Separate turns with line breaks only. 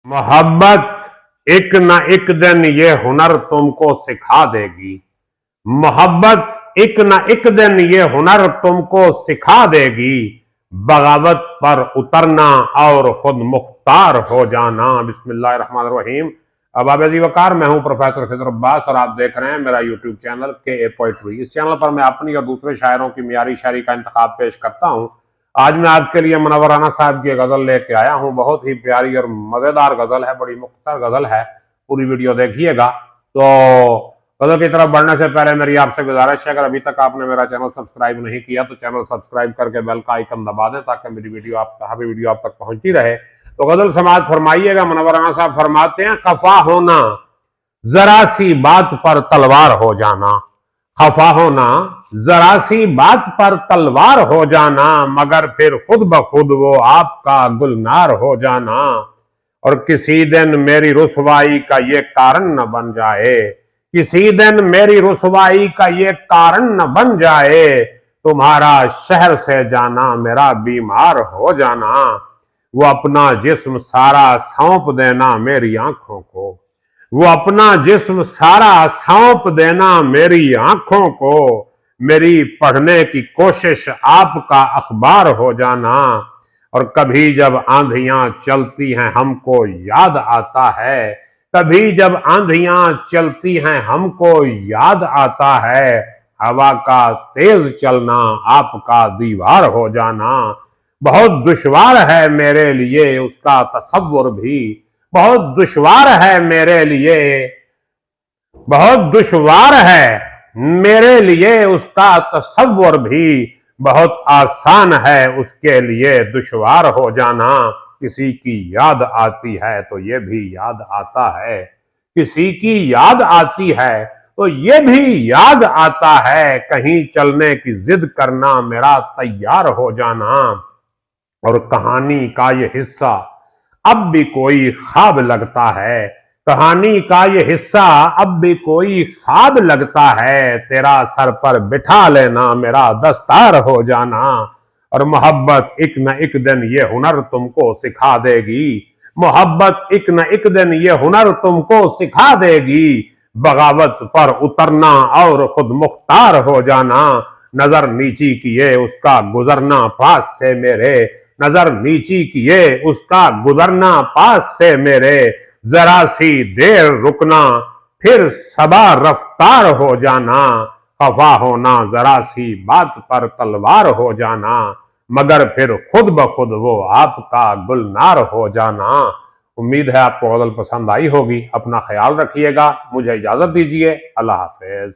मोहब्बत एक न एक दिन ये हुनर तुमको सिखा देगी। मोहब्बत एक न एक दिन ये हुनर तुमको सिखा देगी। बगावत पर उतरना और खुद मुख्तार हो जाना। बिस्मिल्लाहिर्रहमानिर्रहीम। अबाब वकार, मैं हूं प्रोफेसर खिदर अब्बास और आप देख रहे हैं मेरा यूट्यूब चैनल के ए पोइट्री। इस चैनल पर मैं अपनी और दूसरे शायरों की मियारी शायरी का इंतखाब पेश करता हूं। आज मैं आपके लिए मुनव्वर राना साहब की गजल लेके आया हूं। बहुत ही प्यारी और मजेदार गजल है, बड़ी मुख्तसर गजल है। पूरी वीडियो देखिएगा। तो गजल की तरफ बढ़ने से पहले मेरी आपसे गुजारिश है, अगर अभी तक आपने मेरा चैनल सब्सक्राइब नहीं किया तो चैनल सब्सक्राइब करके बेल का आइकन दबा दें ताकि मेरी वीडियो आप तक पहुंचती रहे। तो गजल समाज फरमाइएगा। मुनव्वर राना साहब फरमाते हैं, खफा होना जरा सी बात पर तलवार हो जाना। खफा होना जरा सी बात पर तलवार हो जाना, मगर फिर खुद ब खुद वो आपका गुलनार हो जाना। और किसी दिन मेरी रुसवाई का ये कारण न बन जाए, किसी दिन मेरी रुसवाई का ये कारण न बन जाए, तुम्हारा शहर से जाना मेरा बीमार हो जाना। वो अपना जिस्म सारा सौंप देना मेरी आंखों को, वो अपना जिस्म सारा सौंप देना मेरी आंखों को, मेरी पढ़ने की कोशिश आपका अखबार हो जाना। और कभी जब आंधियां चलती हैं हमको याद आता है, कभी जब आंधियां चलती हैं हमको याद आता है, हवा का तेज चलना आपका दीवार हो जाना। बहुत दुश्वार है मेरे लिए उसका तसव्वुर भी, बहुत दुश्वार है मेरे लिए, बहुत दुश्वार है मेरे लिए उसका तसव्वुर भी, बहुत आसान है उसके लिए दुश्वार हो जाना। किसी की याद आती है तो ये भी याद आता है, किसी की याद आती है तो ये भी याद आता है, कहीं चलने की जिद करना मेरा तैयार हो जाना। और कहानी का ये हिस्सा अब भी कोई ख्वाब लगता है, कहानी का ये हिस्सा अब भी कोई ख्वाब लगता है, तेरा सर पर बिठा लेना मेरा दस्तार हो जाना। और मोहब्बत एक न एक दिन ये हुनर तुमको सिखा देगी, मोहब्बत एक न एक दिन ये हुनर तुमको सिखा देगी। बगावत पर उतरना और खुद मुख्तार हो जाना। नजर नीची किए उसका गुजरना पास से मेरे, नजर नीची किए उसका गुजरना पास से मेरे, जरा सी देर रुकना फिर सबा रफ्तार हो जाना। खफा होना जरा सी बात पर तलवार हो जाना, मगर फिर खुद ब खुद वो आपका गुलनार हो जाना। उम्मीद है आपको गजल पसंद आई होगी। अपना ख्याल रखिएगा। मुझे इजाजत दीजिए। अल्लाह हाफिज।